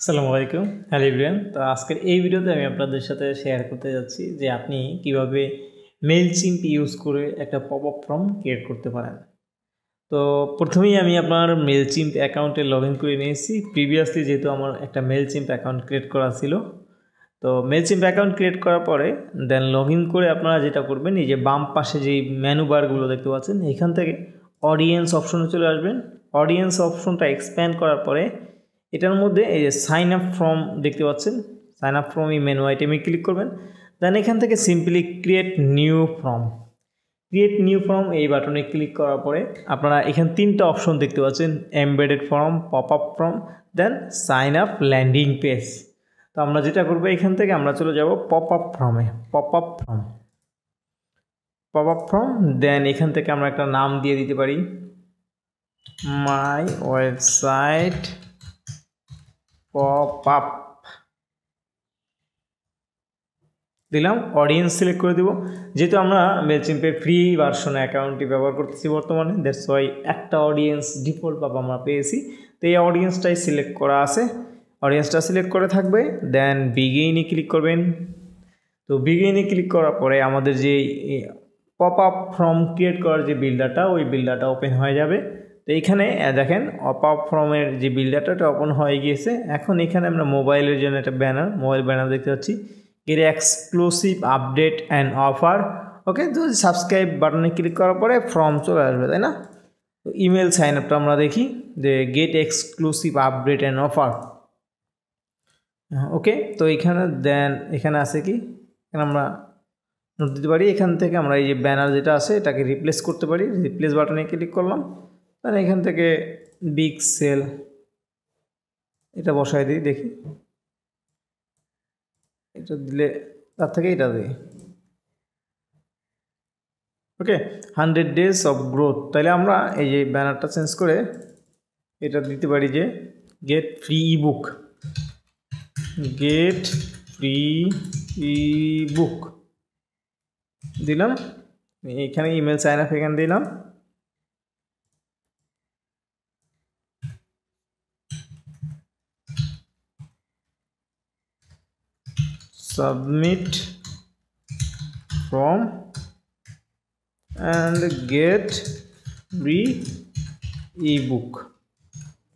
আসসালামু আলাইকুম, hello everyone. তো আজকের এই ভিডিওতে আমি আপনাদের সাথে শেয়ার করতে যাচ্ছি যে আপনি কিভাবে মেইলচিম্প ইউজ করে একটা পপ আপ ফর্ম ক্রিয়েট করতে পারেন। তো প্রথমেই আমি আপনার মেইলচিম্প অ্যাকাউন্টে লগ ইন করে নিয়েছি। প্রিভিয়াসলি যেহেতু আমার একটা মেইলচিম্প অ্যাকাউন্ট ক্রিয়েট করা ছিল, তো মেইলচিম্প অ্যাকাউন্ট ক্রিয়েট করার পরে দেন লগ ইন করে আপনারা যেটা করবেন, এই যে বাম পাশে যেই মেনু বারগুলো দেখতে পাচ্ছেন, এখান থেকে অডিয়েন্স অপশনে চলে আসবেন। অডিয়েন্স অপশনটা এক্সপ্যান্ড করার পরে এটার মধ্যে এই যে সাইন আপ ফর্ম দেখতে পাচ্ছেন, সাইন আপ ফর্ম এই মেনু আইটেমে ক্লিক করবেন। দেন এখান থেকে simply create new form, create new form এই বাটনে ক্লিক করার পরে আপনারা এখানে তিনটা অপশন দেখতে পাচ্ছেন, embedded form, pop up form, then sign up landing page. তো আমরা যেটা করবো, এখান থেকে আমরা চলে যাব পপ আপ ফর্মে। পপ আপ ফর্ম দেন এখান থেকে আমরা একটা নাম দিয়ে দিতে পারি, মাই ওয়েবসাইট পপ আপ দিলাম। অডিয়েন্স সিলেক্ট করে দিব, যেহেতু আমরা মেইলচিম্পের ফ্রি ভার্সন অ্যাকাউন্টটি ব্যবহার করতেছি বর্তমানে, দ্যাটস ওয়াই একটা অডিয়েন্স ডিফল্ট ভাবে আমরা পেয়েছি। তো এই অডিয়েন্সটাই সিলেক্ট করা আছে, অডিয়েন্সটা সিলেক্ট করে থাকবে। দেন বিগিনে ক্লিক করবেন। তো বিগিনে ক্লিক করার পরে আমাদের যে পপ আপ ফর্ম ক্রিয়েট করার যে বিল্ডারটা, ওই বিল্ডারটা ওপেন হয়ে যাবে। তো এইখানে দেখেন পপ আপ ফর্মের যে বিল্ডারটা ওপেন হয়ে গিয়েছে। এখন এখানে আমরা মোবাইলের জন্য একটা মোবাইল ব্যানার দেখতে পাচ্ছি, এর exclusive update and offer. Okay, তো সাবস্ক্রাইব বাটনে ক্লিক করার পরে ফর্ম চলে আসবে, তাই না? তো ইমেল সাইন আপটা আমরা দেখি যে get exclusive update and offer. Okay, তো এখানে দেন এখানে আছে কি, এখানে আমরা নোট দিতে পারি। এখান থেকে আমরা এই যে ব্যানার যেটা আছে এটাকে রিপ্লেস করতে পারি। রিপ্লেস বাটনে ক্লিক করলাম, তাহলে এখান থেকে বিগ সেল এটা বসাই দিই, দেখি এটা দিলে তার থেকে এটা দিই। ওকে, 100 days অফ গ্রোথ। তাহলে আমরা এই যে ব্যানারটা চেঞ্জ করে এটা দিতে পারি যে gate free ebook, gate free ebook দিলাম। এখানে ইমেল সাইন আপ এখানে দিলাম। Submit form and get free ebook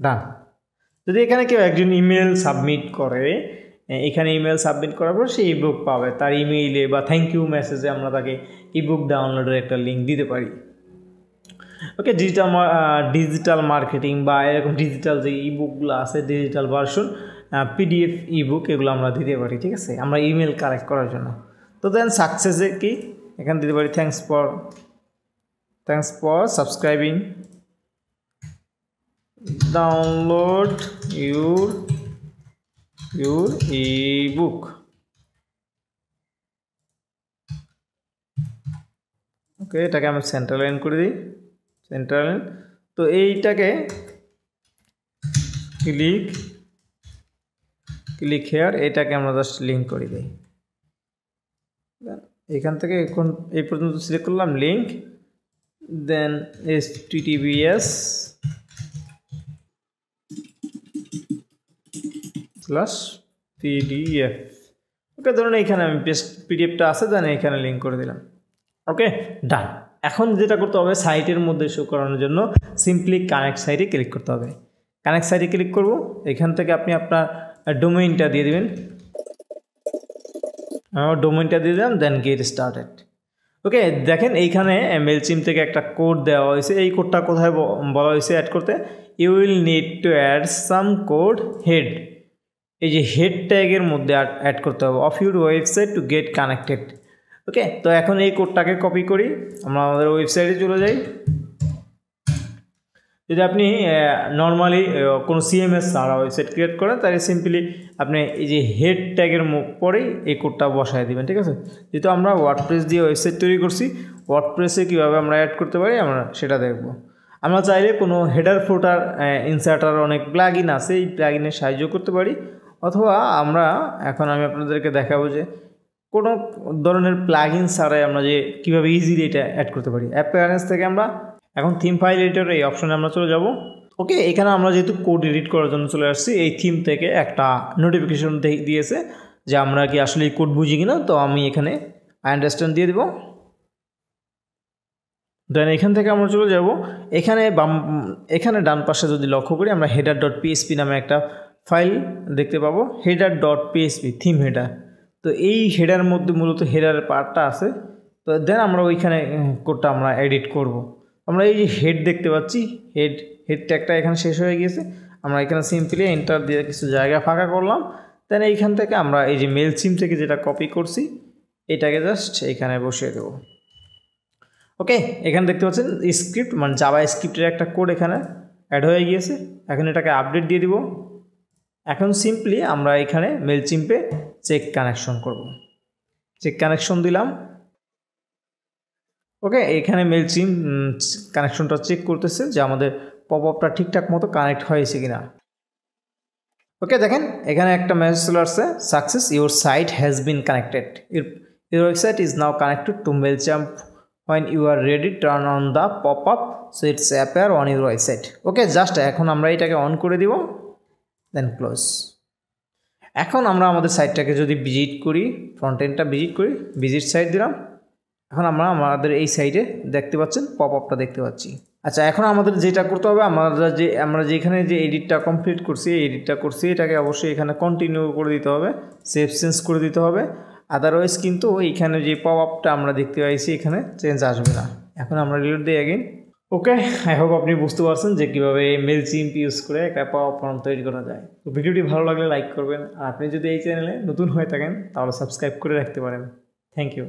ডান। যদি এখানে কেউ একজন ইমেল সাবমিট করে, এখানে ইমেল সাবমিট করার পর সে ইবুক পাবে, তার ইমেইলে বা থ্যাংক ইউ মেসেজে আমরা তাকে ইবুক ডাউনলোডের একটা লিঙ্ক দিতে পারি। ওকে, ডিজিটাল মার্কেটিং বা এরকম ডিজিটাল যে ইবুকগুলো আছে, ডিজিটাল ভার্সন, পিডিএফ ইবুক, এগুলো আমরা দিতে পারি। ঠিক আছে, আমরা ইমেল কালেক্ট করার জন্য। তো দেন সাকসেসে কি এখানে দিতে পারি, thanks for subscribing, download your ebook। ওকে, এটাকে আমি সেন্টার লাইন করে দিই, সেন্টার লাইন। তো এইটাকে ক্লিক হেয়ার, এটাকে আমরা জাস্ট লিঙ্ক করে দিই। এখান থেকে এখন এই পর্যন্ত সিলেক্ট করলাম লিঙ্ক, দেন https/pdf। ওকে, ধরুন এইখানে আমি পিডিএফটা আছে, দেন এখানে লিঙ্ক করে দিলাম। ওকে, ডান। এখন যেটা করতে হবে, সাইটের মধ্যে শো করানোর জন্য সিম্পলি কানেক্ট সাইটে ক্লিক করতে হবে। কানেক্ট সাইটে ক্লিক করব, এখান থেকে আপনি আপনার ডোমেইনটা দিয়ে দেবেন। ডোমেইনটা দিয়ে দিলাম, দেন গেট স্টার্টেড। ওকে, দেখেন এইখানে মেইলচিম্প থেকে একটা কোড দেওয়া হয়েছে। এই কোডটা কোথায় বলা হয়েছে অ্যাড করতে? You will need to add some code head, এই যে হেড ট্যাগের মধ্যে অ্যাড করতে হবে, of your website to get connected. Okay, তো এখন এই কোডটাকে কপি করি, আমরা আমাদের ওয়েবসাইটে চলে যাই। যদি আপনি নর্মালি কোনো সিএমএস ছাড়া ওয়েবসাইট ক্রিয়েট করেন, তাহলে সিম্পলি আপনি এই যে হেড ট্যাগের পরেই এই কোডটা বসায় দিবেন। ঠিক আছে, যেহেতু আমরা ওয়ার্ডপ্রেস দিয়ে ওয়েবসাইট তৈরি করছি, ওয়ার্ডপ্রেসে কীভাবে আমরা অ্যাড করতে পারি আমরা সেটা দেখব। আমরা চাইলে কোনো হেডার ফুটার ইনসার্টার অনেক প্লাগইন আছে, এই প্লাগইনের সাহায্য করতে পারি। অথবা আমি আপনাদেরকে দেখাবো যে কোনো ধরনের প্লাগইন ছাড়াই আমরা যে কীভাবে ইজিলি এটা অ্যাড করতে পারি। অ্যাপিয়ারেন্স থেকে আমরা এখন থিম ফাইল এডিটর এই অপশনে আমরা চলে যাব। ওকে, এখানে আমরা যেহেতু কোড এডিট করার জন্য চলে আসছি, এই থিম থেকে একটা নোটিফিকেশন দিয়েছে যে আমরা কি আসলে এই কোড বুঝি কিনা। তো আমি এখানে আই আন্ডারস্ট্যান্ড দিয়ে দেবো। দেন এখান থেকে আমরা চলে যাব এখানে ডান পাশে যদি লক্ষ্য করি আমরা header.php নামে একটা ফাইল দেখতে পাবো, header.php থিম হেডার। তো এই হেডার মধ্যে মূলত হেডারের পার্টটা আছে। তো দেন আমরা ওইখানে কোডটা আমরা এডিট করব। আমরা এই যে হেড দেখতে পাচ্ছি, হেড ট্যাগটা এখানে শেষ হয়ে গিয়েছে। আমরা এখানে সিম্পলি এন্টার দিয়ে কিছু জায়গা ফাঁকা করলাম। দেন এইখান থেকে আমরা এই যে মেইলচিম থেকে যেটা কপি করছি এটাকে জাস্ট এখানে বসিয়ে দেবো। ওকে, এখানে দেখতে পাচ্ছেন স্ক্রিপ্ট মানে জাভা স্ক্রিপ্টের একটা কোড এখানে অ্যাড হয়ে গিয়েছে। এখন এটাকে আপডেট দিয়ে দিব। এখন সিম্পলি আমরা এখানে মেইলচিম্পে চেক কানেকশন করব। চেক কানেকশন দিলাম। ওকে, এখানে মেইলচিম কানেকশনটা চেক করতেছে যে আমাদের পপআপটা ঠিকঠাক মতো কানেক্ট হয়েছে কিনা। ওকে, দেখেন এখানে একটা মেসেজ চলে আসছে, success your site has been connected, your website is now connected to Mailchimp, when you are ready turn on the pop-up so it's appear on your website. Okay, just এখন আমরা এটাকে অন করে দিব, দেন close. এখন আমরা আমাদের সাইটটাকে যদি visit করি, ফ্রন্ট এন্ডটা ভিজিট করি, ভিজিট সাইট দিলাম। এখন আমরা আমাদের এই সাইটে দেখতে পাচ্ছেন পপআপটা দেখতে পাচ্ছি। আচ্ছা, এখন আমাদের যেটা করতে হবে, আমরা যেখানে যে এডিটটা কমপ্লিট করছি, এটাকে অবশ্যই এখানে কন্টিনিউ করে দিতে হবে, সেভ চেঞ্জ করে দিতে হবে। আদারওয়াইজ কিন্তু এইখানে যে পপআপটা আমরা দেখতে পাইছি এখানে চেঞ্জ আসবে না। এখন আমরা রিলোড দিই অ্যাগেন। ওকে, আই হোপ আপনি বুঝতে পারছেন যে কীভাবে মেইলচিম্প ইউজ করে একটা পপআপ ফর্ম তৈরি করা যায়। তো ভিডিওটি ভালো লাগলে লাইক করবেন, আর আপনি যদি এই চ্যানেলে নতুন হয়ে থাকেন তাহলে সাবস্ক্রাইব করে রাখতে পারেন। Thank you.